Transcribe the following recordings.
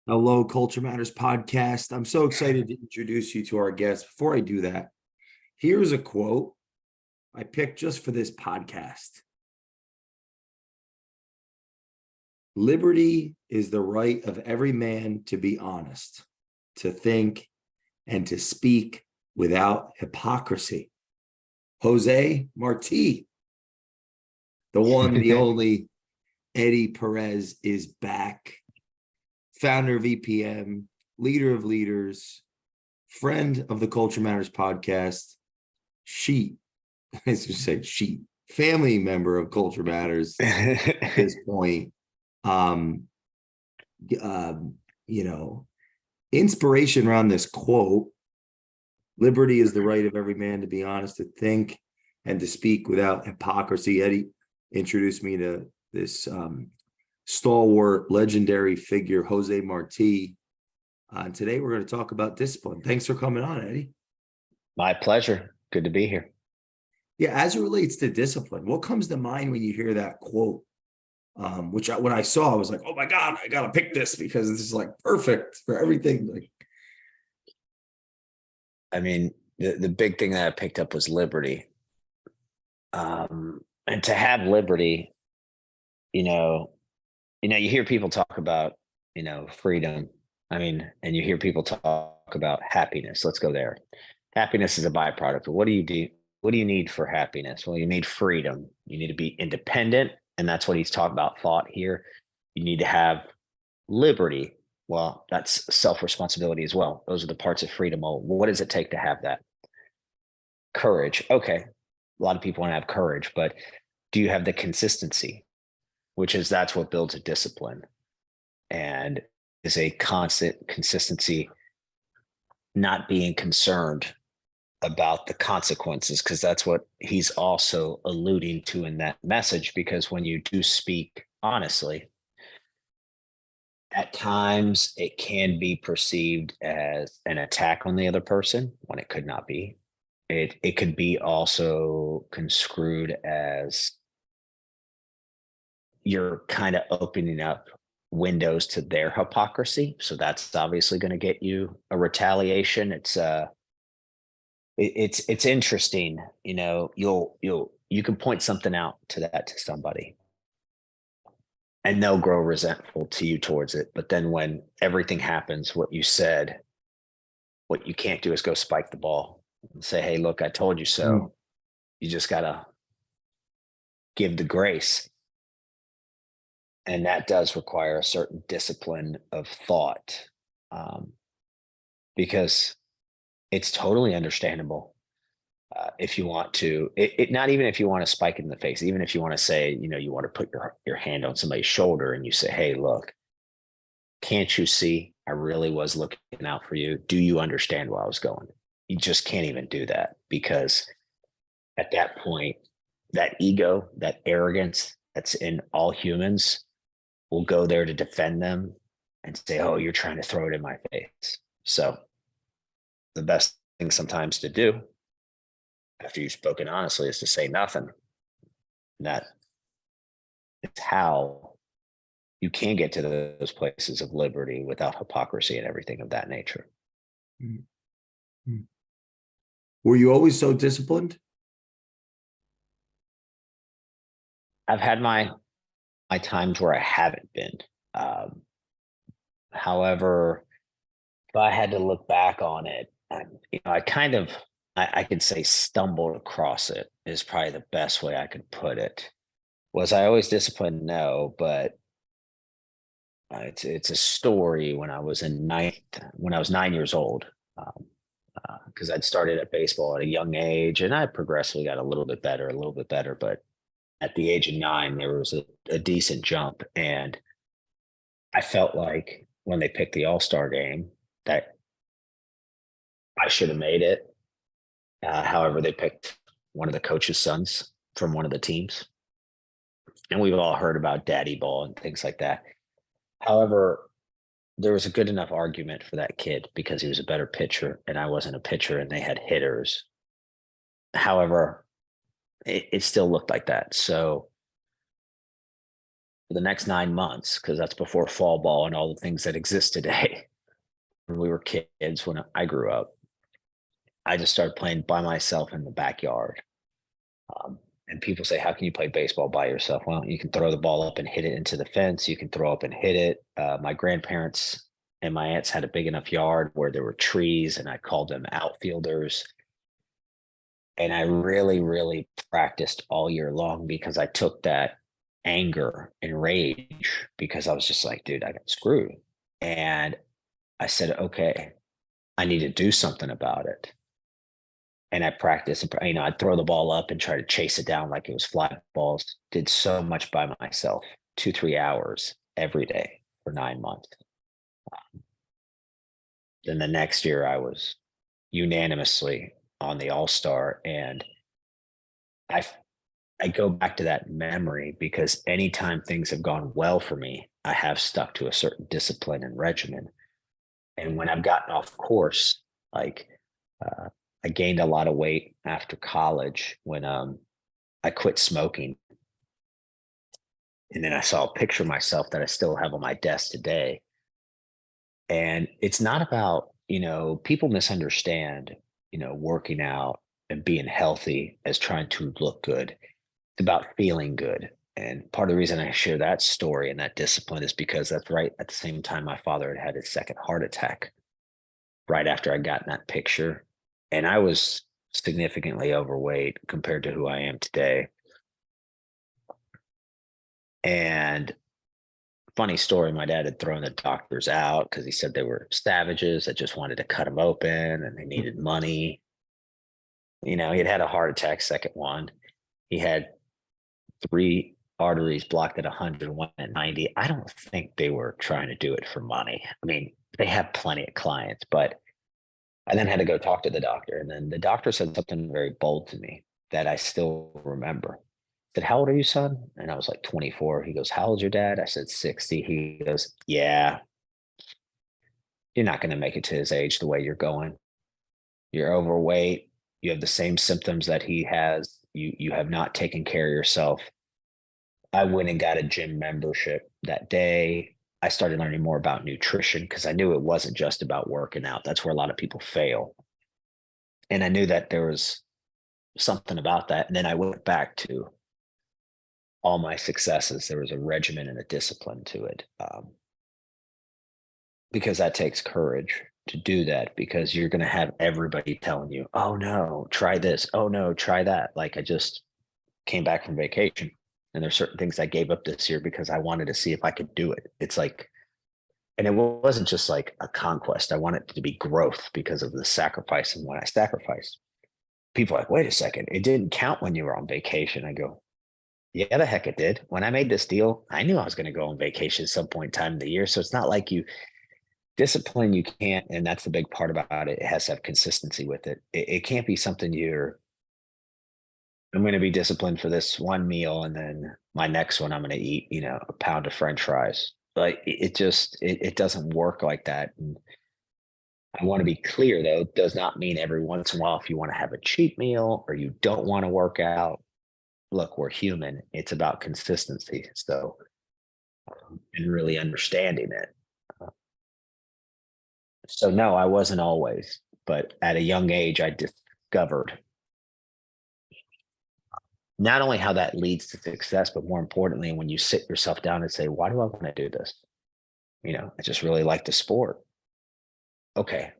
Hello, Culture Matters podcast. I'm so excited to introduce you to our guest. Before I do that, here's a quote I picked just for this podcast. Liberty is the right of every man to be honest, to think, and to speak without hypocrisy. Jose Marti, the one, the only Eddy Perez is back. Founder of EPM, leader of leaders, friend of the Culture Matters podcast, family member of Culture Matters at this point. Um, you know, inspiration around this quote: liberty is the right of every man to be honest, to think, and to speak without hypocrisy. Eddy introduced me to this stalwart, legendary figure, Jose Marti. And today we're going to talk about discipline. Thanks for coming on, Eddy. My pleasure. Good to be here. Yeah, as it relates to discipline, what comes to mind when you hear that quote? When I saw, I was like, oh my God, I got to pick this because this is like perfect for everything. Like, I mean, the big thing that I picked up was liberty. And to have liberty, you hear people talk about, freedom. I mean, and you hear people talk about happiness. Let's go there. Happiness is a byproduct. But what do you do? What do you need for happiness? Well, you need freedom. You need to be independent. And that's what he's talking about thought here. You need to have liberty. Well, that's self-responsibility as well. Those are the parts of freedom. Well, what does it take to have that? Courage. Okay. A lot of people want to have courage, but do you have the consistency? That's what builds a discipline, and is a constant consistency, not being concerned about the consequences, because that's what he's also alluding to in that message. Because when you do speak honestly, at times it can be perceived as an attack on the other person when it could not be. It could be also construed as you're kind of opening up windows to their hypocrisy. So that's obviously going to get you a retaliation. It's interesting. You can point something out to somebody and they'll grow resentful to you towards it. But then when everything happens, what you said, what you can't do is go spike the ball and say, hey, look, I told you so. You just got to give the grace. And that does require a certain discipline of thought, because it's totally understandable. If you want to, not even if you want to spike it in the face, even if you want to say, you want to put your hand on somebody's shoulder and you say, hey, look, can't you see I really was looking out for you? Do you understand where I was going? You just can't even do that, because at that point, that ego, that arrogance that's in all humans will go there to defend them and say, oh, you're trying to throw it in my face. So the best thing sometimes to do after you've spoken honestly is to say nothing. That is how you can get to those places of liberty without hypocrisy and everything of that nature. Mm-hmm. Were you always so disciplined? I've had my times where I haven't been. However, if I had to look back on it, I could say stumbled across it is probably the best way I could put it. Was I always disciplined? No, but it's a story when I was when I was 9 years old, because I'd started at baseball at a young age, and I progressively got a little bit better. But at the age of 9, there was a decent jump, and I felt like when they picked the All-Star game that I should have made it. However, they picked one of the coach's sons from one of the teams. And we've all heard about daddy ball and things like that. However, there was a good enough argument for that kid because he was a better pitcher and I wasn't a pitcher, and they had hitters. However, it still looked like that. So for the next 9 months, because that's before fall ball and all the things that exist today. When we were kids, when I grew up, I just started playing by myself in the backyard. And people say, how can you play baseball by yourself? Well, you can throw the ball up and hit it into the fence. You can throw up and hit it. My grandparents and my aunts had a big enough yard where there were trees, and I called them outfielders. And I really, really practiced all year long, because I took that anger and rage, because I was just like, dude, I got screwed. And I said, okay, I need to do something about it. And I practiced, I'd throw the ball up and try to chase it down like it was fly balls. Did so much by myself, 2-3 hours every day for 9 months. Then the next year I was unanimously on the All-Star. And I go back to that memory, because anytime things have gone well for me, I have stuck to a certain discipline and regimen. And when I've gotten off course, like, I gained a lot of weight after college when I quit smoking. And then I saw a picture of myself that I still have on my desk today. And it's not about, people misunderstand, working out and being healthy as trying to look good. It's about feeling good. And part of the reason I share that story and that discipline is because that's right at the same time my father had had his second heart attack right after I got in that picture. And I was significantly overweight compared to who I am today. And funny story, my dad had thrown the doctors out because he said they were savages that just wanted to cut him open and they needed money. He had a heart attack, second one. He had 3 arteries blocked at 100, one at 90. I don't think they were trying to do it for money. I mean, they have plenty of clients, but I then had to go talk to the doctor. And then the doctor said something very bold to me that I still remember. He said, how old are you, son? And I was like 24. He goes, how old's your dad? I said 60. He goes, yeah, you're not going to make it to his age the way you're going. You're overweight. You have the same symptoms that he has. You have not taken care of yourself. I went and got a gym membership that day. I started learning more about nutrition because I knew it wasn't just about working out. That's where a lot of people fail. And I knew that there was something about that. And then I went back to all my successes. There was a regimen and a discipline to it, because that takes courage to do that, because you're going to have everybody telling you, oh no, try this. Oh no, try that. Like, I just came back from vacation, and there's certain things I gave up this year because I wanted to see if I could do it. It's like, and it wasn't just like a conquest. I want it to be growth because of the sacrifice and what I sacrificed. People are like, wait a second, it didn't count when you were on vacation. I go, yeah, the heck it did. When I made this deal, I knew I was going to go on vacation at some point in time of the year. So it's not like discipline, you can't, and that's the big part about it. It has to have consistency with it. It can't be something I'm going to be disciplined for this one meal, and then my next one, I'm going to eat, a pound of French fries. Like, it doesn't work like that. And I want to be clear, though, it does not mean every once in a while, if you want to have a cheat meal or you don't want to work out, look, we're human. It's about consistency. So, and really understanding it. So no, I wasn't always, but at a young age, I discovered not only how that leads to success, but more importantly, when you sit yourself down and say, why do I want to do this? I just really like the sport. Okay.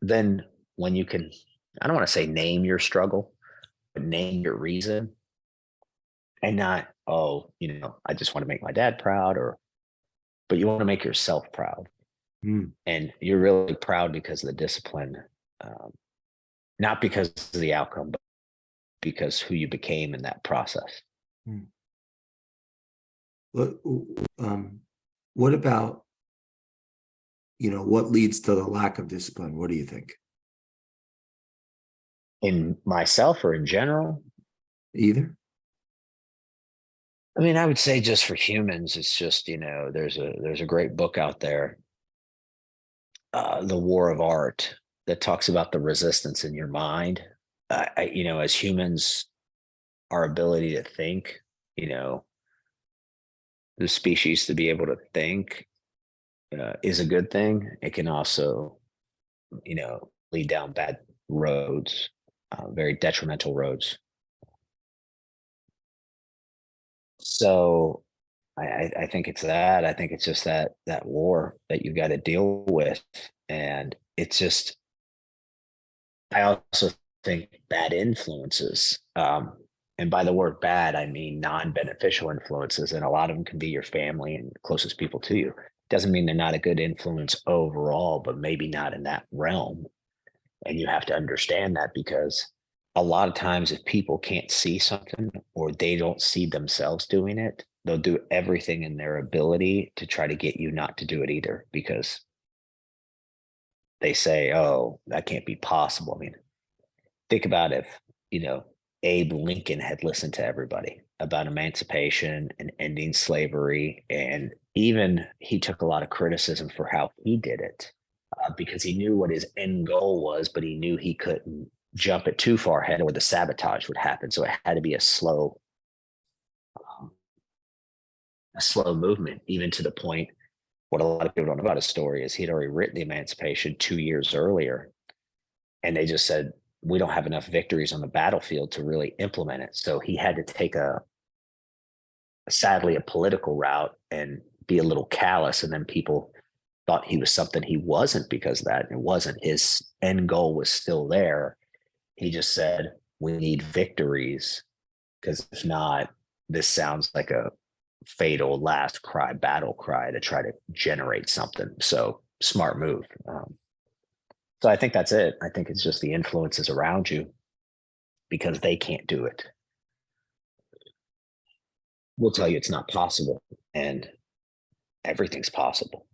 Then when you can, I don't want to say name your struggle, but name your reason, and not, oh, I just want to make my dad proud, but you want to make yourself proud. And you're really proud because of the discipline, not because of the outcome, but because who you became in that process. What about, what leads to the lack of discipline? What do you think? In myself or in general? Either. I mean, I would say just for humans, it's just, there's a great book out there, The War of Art, that talks about the resistance in your mind. As humans, our ability to think, the species to be able to think is a good thing. It can also, lead down bad roads, very detrimental roads. So I think it's that. I think it's just that war that you got to deal with, and it's just. I also think bad influences, and by the word bad, I mean non-beneficial influences, and a lot of them can be your family and closest people to you. Doesn't mean they're not a good influence overall, but maybe not in that realm. And you have to understand that, because a lot of times if people can't see something or they don't see themselves doing it, they'll do everything in their ability to try to get you not to do it either, because they say, oh, that can't be possible. I mean, think about if, Abe Lincoln had listened to everybody about emancipation and ending slavery. And even he took a lot of criticism for how he did it, because he knew what his end goal was, but he knew he couldn't jump it too far ahead or the sabotage would happen. So it had to be um, a slow movement, even to the point. What a lot of people don't know about his story is he'd already written the Emancipation 2 years earlier, and they just said, we don't have enough victories on the battlefield to really implement it. So he had to take sadly, a political route and be a little callous. And then people thought he was something he wasn't because of that. It wasn't. His end goal was still there. He just said, we need victories, because if not, this sounds like a fatal last cry, battle cry to try to generate something. So smart move. So I think that's it. I think it's just the influences around you, because they can't do it. We'll tell you it's not possible, and everything's possible.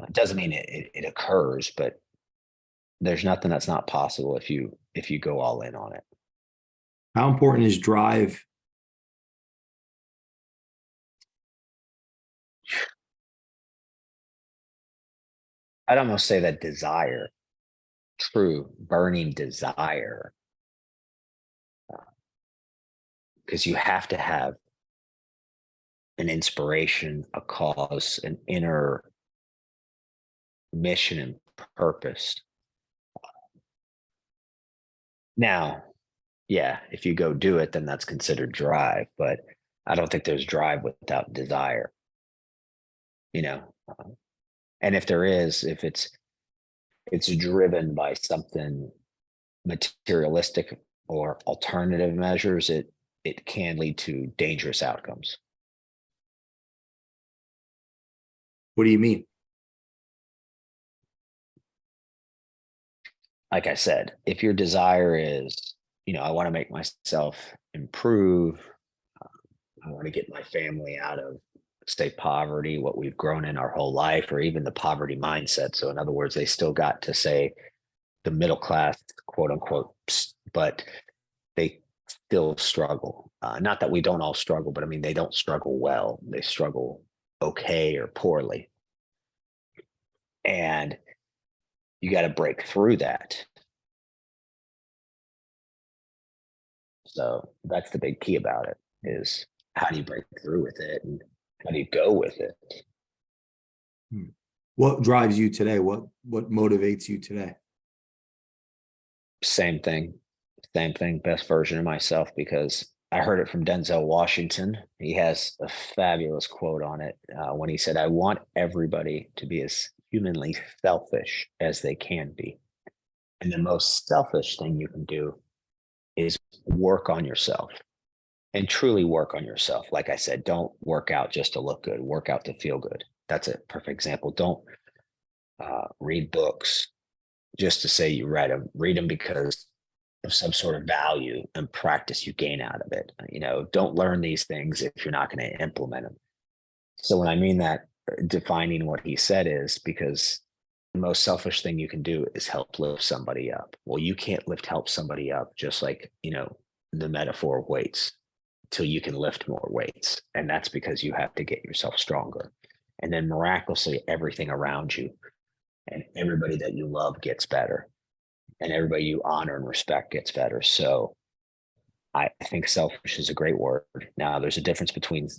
It doesn't mean it occurs, but there's nothing that's not possible if you go all in on it. How important is drive? I'd almost say that desire, true burning desire, because you have to have an inspiration, a cause, an inner mission and purpose. Now, yeah, if you go do it, then that's considered drive, but I don't think there's drive without desire, you know. And if there is, if it's driven by something materialistic or alternative measures, it can lead to dangerous outcomes. What do you mean? Like I said, if your desire is, I want to make myself improve, I want to get my family out of, say, poverty, what we've grown in our whole life, or even the poverty mindset. So, in other words, they still got to say the middle class, quote unquote, but they still struggle. Not that we don't all struggle, but I mean, they don't struggle well. They struggle okay or poorly. And you got to break through that. So that's the big key about it, is how do you break through with it, and how do you go with it? What drives you today? What motivates you today? Same thing, best version of myself, because I heard it from Denzel Washington. He has a fabulous quote on it, when he said, I want everybody to be as humanly selfish as they can be. And the most selfish thing you can do is work on yourself, and truly work on yourself. Like I said, don't work out just to look good, work out to feel good. That's a perfect example. Don't read books just to say you read them because of some sort of value and practice you gain out of it. Don't learn these things if you're not going to implement them. So when I mean that, defining what he said is, because the most selfish thing you can do is help lift somebody up. Well, you can't help somebody up, just like, the metaphor of weights, till you can lift more weights. And that's because you have to get yourself stronger. And then miraculously, everything around you and everybody that you love gets better, and everybody you honor and respect gets better. So I think selfish is a great word. Now, there's a difference between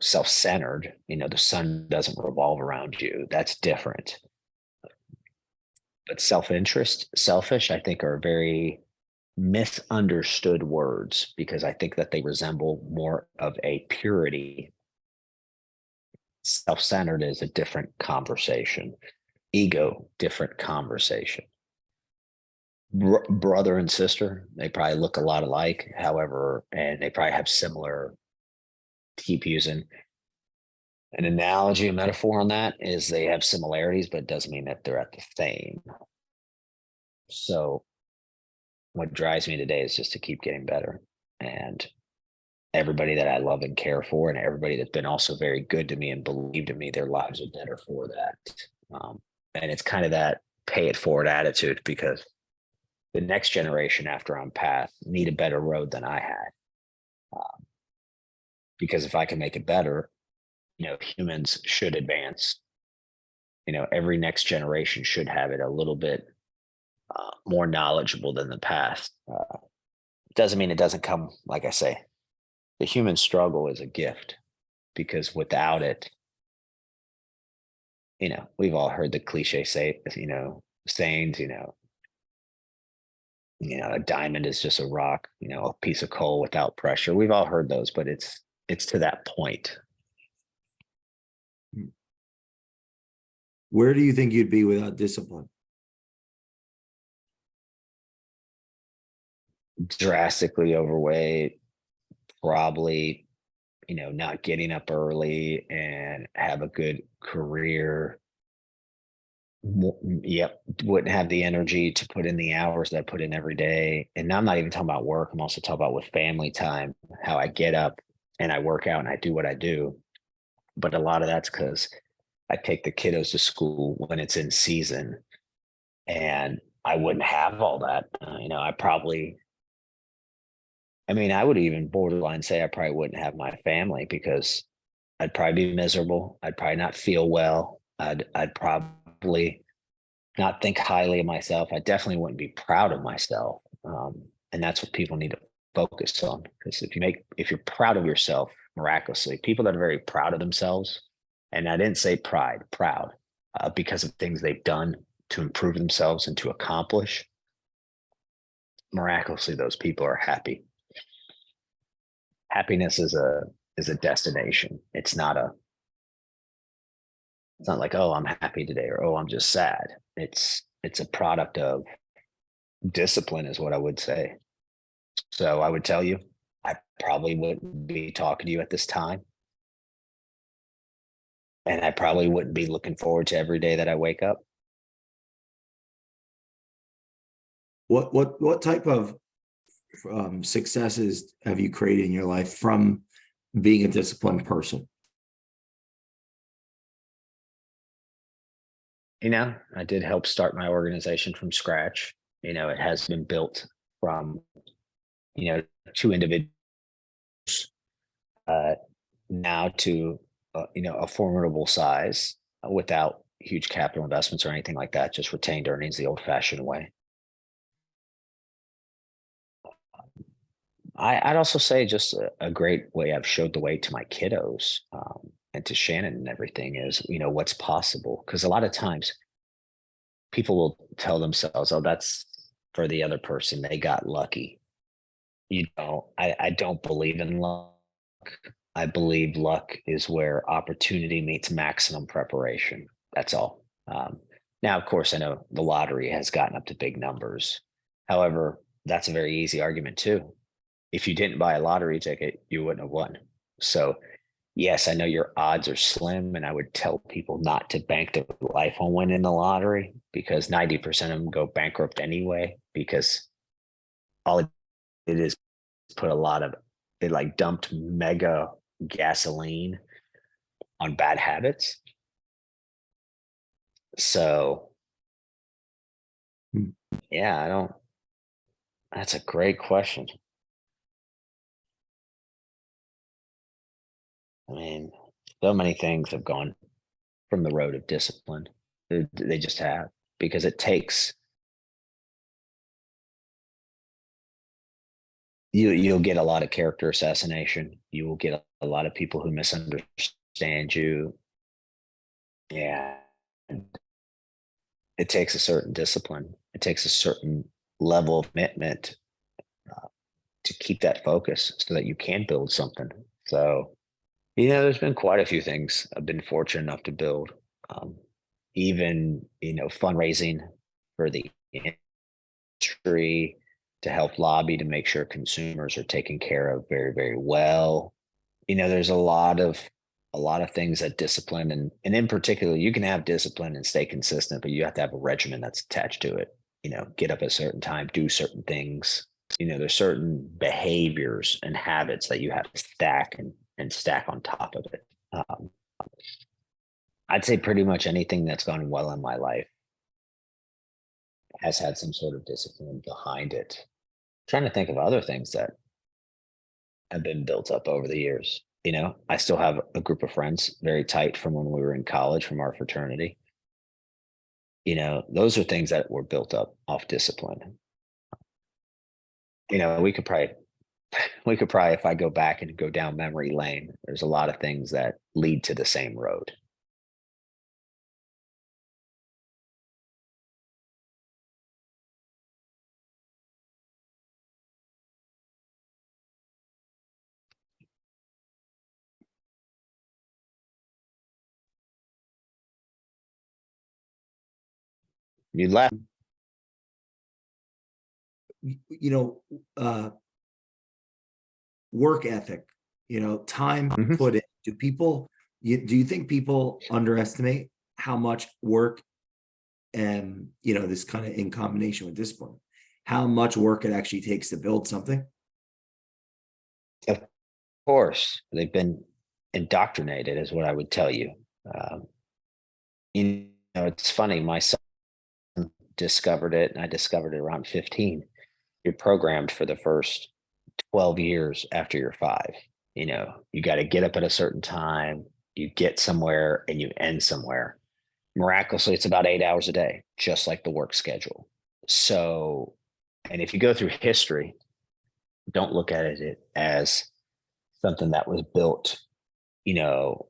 self-centered, the sun doesn't revolve around you. That's different. But self-interest, selfish, I think are very misunderstood words because I think that they resemble more of a purity. Self-centered is a different conversation. Ego, different conversation. Brother and sister, they probably look a lot alike, however, and they probably have similar, to keep using an analogy, a metaphor on that is they have similarities, but it doesn't mean that they're at the same. So what drives me today is just to keep getting better. And everybody that I love and care for, and everybody that's been also very good to me and believed in me, their lives are better for that. And it's kind of that pay it forward attitude because the next generation after I'm past need a better road than I had. Because if I can make it better, humans should advance. Every next generation should have it a little bit more knowledgeable than the past. Doesn't mean it doesn't come, like I say, the human struggle is a gift because without it, we've all heard the cliche sayings, a diamond is just a rock, a piece of coal without pressure. We've all heard those, but it's to that point. Where do you think you'd be without discipline? Drastically overweight, probably, not getting up early and have a good career. Yep, wouldn't have the energy to put in the hours that I put in every day. And now I'm not even talking about work. I'm also talking about with family time, how I get up and I work out and I do what I do. But a lot of that's because I take the kiddos to school when it's in season, and I wouldn't have all that. I would even borderline say I probably wouldn't have my family because I'd probably be miserable. I'd probably not feel well. I'd probably not think highly of myself. I definitely wouldn't be proud of myself. And that's what people need to focus on. Because if you're proud of yourself, miraculously, people that are very proud of themselves, and I didn't say pride, proud, because of things they've done to improve themselves and to accomplish, miraculously, those people are happy. Happiness is a destination. It's not like, oh, I'm happy today, or oh, I'm just sad. It's a product of discipline is what I would say. So I would tell you, I probably wouldn't be talking to you at this time. And I probably wouldn't be looking forward to every day that I wake up. What type of successes have you created in your life from being a disciplined person? I did help start my organization from scratch. It has been built from, two individuals now to, a formidable size without huge capital investments or anything like that, just retained earnings the old fashioned way. I'd also say just a great way I've showed the way to my kiddos and to Shannon and everything is, what's possible. Because a lot of times people will tell themselves, oh, that's for the other person. They got lucky. I don't believe in luck. I believe luck is where opportunity meets maximum preparation. That's all. Now, of course, I know the lottery has gotten up to big numbers. However, that's a very easy argument too. If you didn't buy a lottery ticket, you wouldn't have won. So, yes, I know your odds are slim, and I would tell people not to bank their life on winning the lottery because 90% of them go bankrupt anyway because all it is put they like dumped mega gasoline on bad habits. So, yeah, that's a great question. So many things have gone from the road of discipline. They just have because it takes you'll get a lot of character assassination. You will get a lot of people who misunderstand you. And it takes a certain discipline. It takes a certain level of commitment to keep that focus so that you can build something. So, there's been quite a few things I've been fortunate enough to build. Um, Even, fundraising for the industry to help lobby to make sure consumers are taken care of very, very well. There's a lot of things that discipline and in particular, you can have discipline and stay consistent, but you have to have a regimen that's attached to it. Get up at a certain time, do certain things. There's certain behaviors and habits that you have to stack and stack on top of it. I'd say pretty much anything that's gone well in my life has had some sort of discipline behind it. Trying to think of other things that have been built up over the years. I still have a group of friends very tight from when we were in college from our fraternity. Those are things that were built up off discipline. We could probably, if I go back and go down memory lane, there's a lot of things that lead to the same road. You left. You know, work ethic, time Mhm. put in. Do you think people underestimate how much work and, this kind of in combination with discipline, how much work it actually takes to build something? Of course, they've been indoctrinated, is what I would tell you. Um, it's funny. My son discovered it, and I discovered it around 15. You're programmed for the first 12 years after you're 5. You got to get up at a certain time, you get somewhere, and you end somewhere. Miraculously, it's about 8 hours a day, just like the work schedule. So, and if you go through history, don't look at it as something that was built,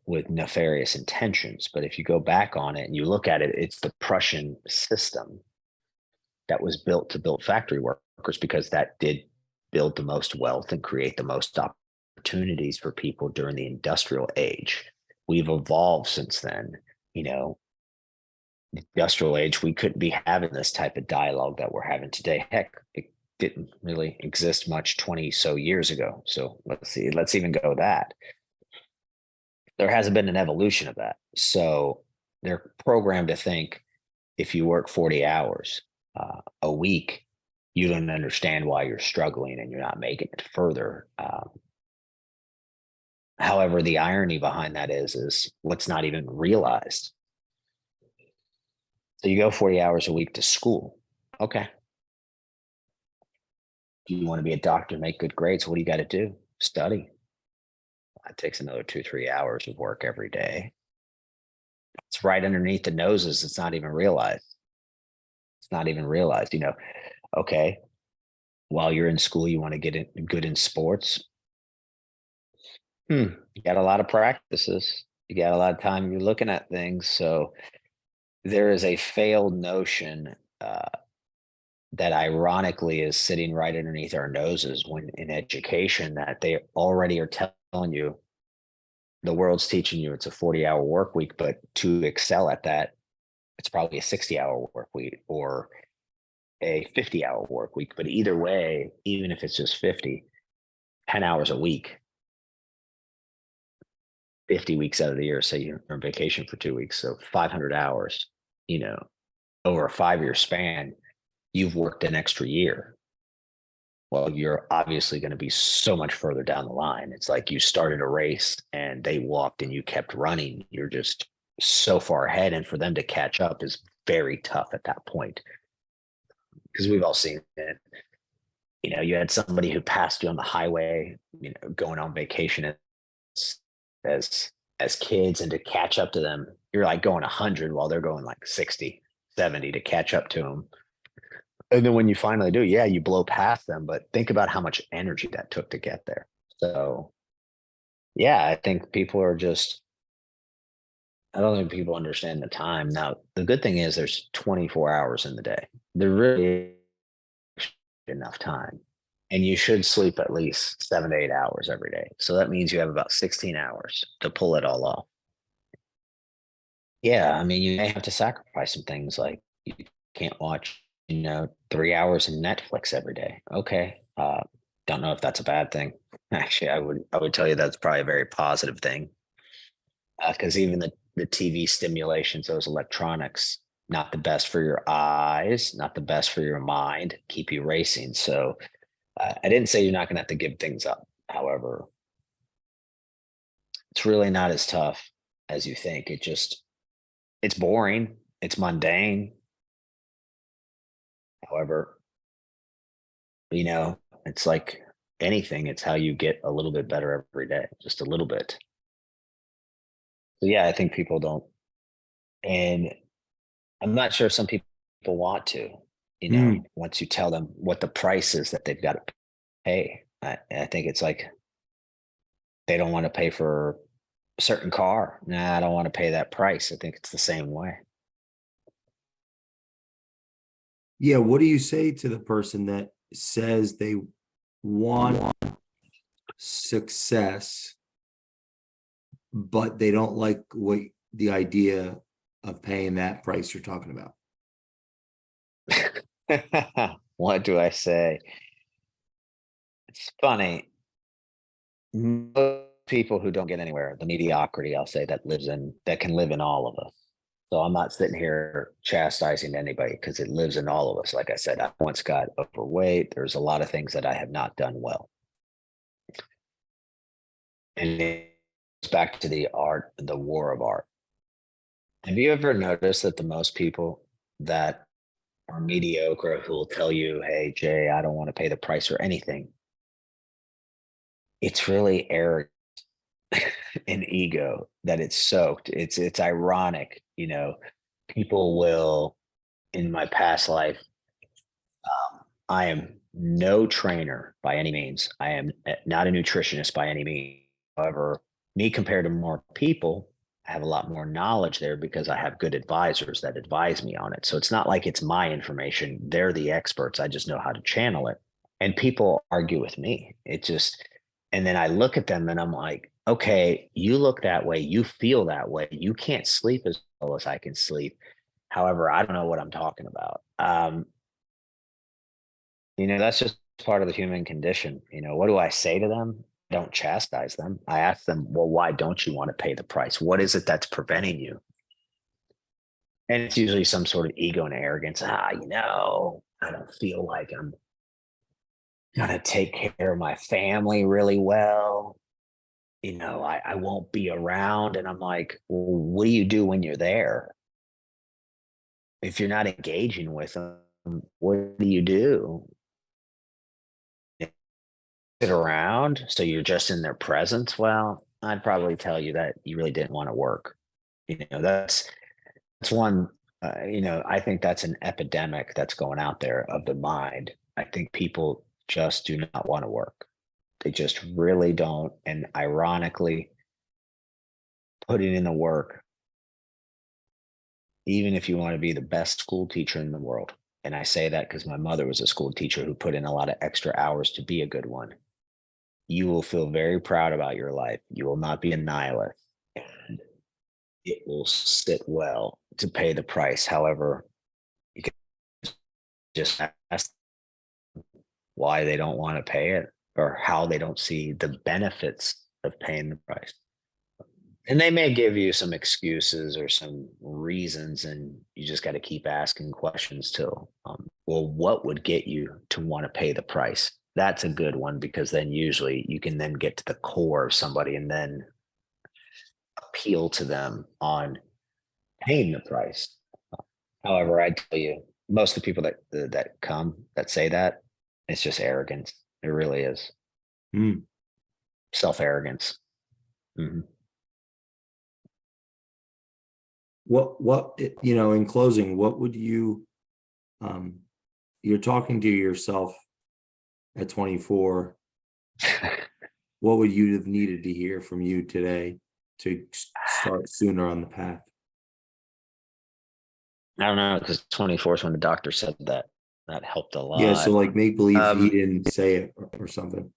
with nefarious intentions. But if you go back on it and you look at it, it's the Prussian system that was built to build factory workers because that did build the most wealth and create the most opportunities for people during the industrial age. We've evolved since then. You know, Industrial age, we couldn't be having this type of dialogue that we're having today. Heck, it didn't really exist much 20 so years ago. So let's even go that. There hasn't been an evolution of that. So they're programmed to think if you work 40 hours a week, you don't understand why you're struggling and you're not making it further. However, the irony behind that is what's not even realized. So you go 40 hours a week to school. Okay. Do you want to be a doctor, make good grades? What do you got to do? Study. It takes another 2, 3 hours of work every day. It's right underneath the noses. It's not even realized. It's not even realized. Okay, while you're in school, you want to get good in sports. You got a lot of practices. You got a lot of time. You're looking at things. So there is a failed notion that ironically is sitting right underneath our noses when in education that they already are telling you the world's teaching you it's a 40-hour work week, but to excel at that, it's probably a 60-hour work week or a 50-hour work week. But either way, even if it's just 10 hours a week, 50 weeks out of the year, say you're on vacation for 2 weeks, so 500 hours, over a 5-year span, you've worked an extra year. Well, you're obviously going to be so much further down the line. It's like you started a race and they walked and you kept running. You're just so far ahead. And for them to catch up is very tough at that point. Because we've all seen it. You had somebody who passed you on the highway, going on vacation as as kids, and to catch up to them, you're like going 100 while they're going like 60, 70 to catch up to them. And then when you finally do, yeah, you blow past them, but think about how much energy that took to get there. So yeah, I think people are just, I don't think people understand the time. Now, the good thing is there's 24 hours in the day. There really is enough time. And you should sleep at least 7 to 8 hours every day. So that means you have about 16 hours to pull it all off. Yeah, I mean, you may have to sacrifice some things like you can't watch, 3 hours of Netflix every day. Okay. Don't know if that's a bad thing. Actually, I would tell you that's probably a very positive thing. Because even the TV stimulations, those electronics, not the best for your eyes, not the best for your mind, keep you racing. So I didn't say you're not going to have to give things up. However, it's really not as tough as you think. It's boring, it's mundane. However, it's like anything, it's how you get a little bit better every day, just a little bit. So yeah, I think people don't, and I'm not sure some people want to, Mm. once you tell them what the price is that they've got to pay. I think it's like they don't want to pay for a certain car. Nah, I don't want to pay that price. I think it's the same way. Yeah, what do you say to the person that says they want success, but they don't like what the idea of paying that price you're talking about? What do I say? It's funny. Most people who don't get anywhere, the mediocrity, I'll say, that can live in all of us. So I'm not sitting here chastising anybody because it lives in all of us. Like I said, I once got overweight. There's a lot of things that I have not done well. And it goes back to the art, the war of art. Have you ever noticed that the most people that are mediocre who will tell you, hey, Jay, I don't want to pay the price for anything? It's really arrogant and ego that it's soaked. It's ironic, people will in my past life, I am no trainer by any means. I am not a nutritionist by any means. However, me compared to more people, I have a lot more knowledge there because I have good advisors that advise me on it. So it's not like it's my information. They're the experts. I just know how to channel it. And people argue with me. And then I look at them and I'm like, okay, you look that way. You feel that way. You can't sleep as well as I can sleep. However, I don't know what I'm talking about. That's just part of the human condition. What do I say to them? I don't chastise them. I ask them, well, why don't you want to pay the price? What is it that's preventing you? And it's usually some sort of ego and arrogance. I don't feel like I'm going to take care of my family really well. I won't be around. And I'm like, well, what do you do when you're there? If you're not engaging with them, what do you do? Sit around so you're just in their presence? Well, I'd probably tell you that you really didn't want to work. That's one. I think that's an epidemic that's going out there of the mind. I think people just do not want to work. They just really don't. And ironically, putting in the work, even if you want to be the best school teacher in the world. And I say that because my mother was a school teacher who put in a lot of extra hours to be a good one. You will feel very proud about your life. You will not be a nihilist, and it will sit well to pay the price. However, you can just ask why they don't want to pay it or how they don't see the benefits of paying the price. And they may give you some excuses or some reasons, and you just got to keep asking questions till, well, what would get you to want to pay the price? That's a good one because then usually you can then get to the core of somebody and then appeal to them on paying the price. However, I tell you, most of the people that come that say that, it's just arrogance. It really is Mm. self arrogance. Hmm. What in closing, what would you you're talking to yourself at 24, what would you have needed to hear from you today to start sooner on the path? I don't know, because 24 is when the doctor said that. That helped a lot. Yeah, so like make believe he Um, didn't say it or something.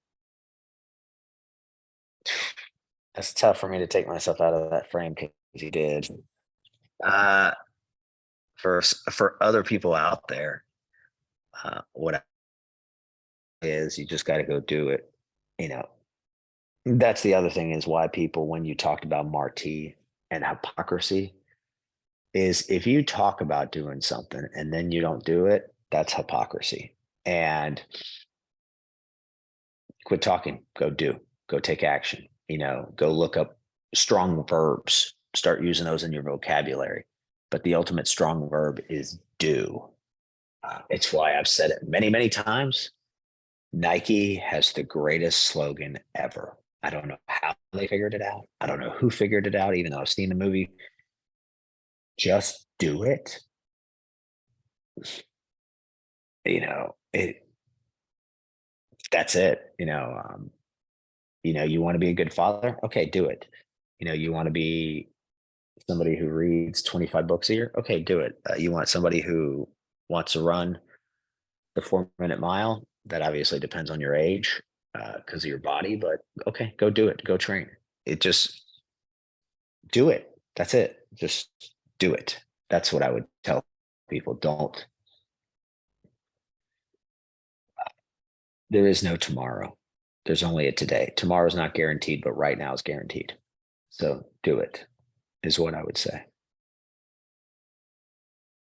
It's tough for me to take myself out of that frame because he did. Uh, for other people out there, what is you just got to go do it. You know, that's the other thing is why people, when you talked about Marty and hypocrisy, is if you talk about doing something and then you don't do it, that's hypocrisy. And quit talking, go do, go take action, go look up strong verbs, start using those in your vocabulary. But the ultimate strong verb is do. It's why I've said it many, many times. Nike has the greatest slogan ever. I don't know how they figured it out. I don't know who figured it out, even though I've seen the movie. Just do it. It. That's it. You want to be a good father? Okay, do it. You want to be somebody who reads 25 books a year? Okay, do it. You want somebody who wants to run the 4-minute mile? That obviously depends on your age because of your body, but okay, go do it. Go train. It just do it. That's it. Just do it. That's what I would tell people. Don't. There is no tomorrow. There's only a today. Tomorrow's not guaranteed, but right now is guaranteed. So do it is what I would say.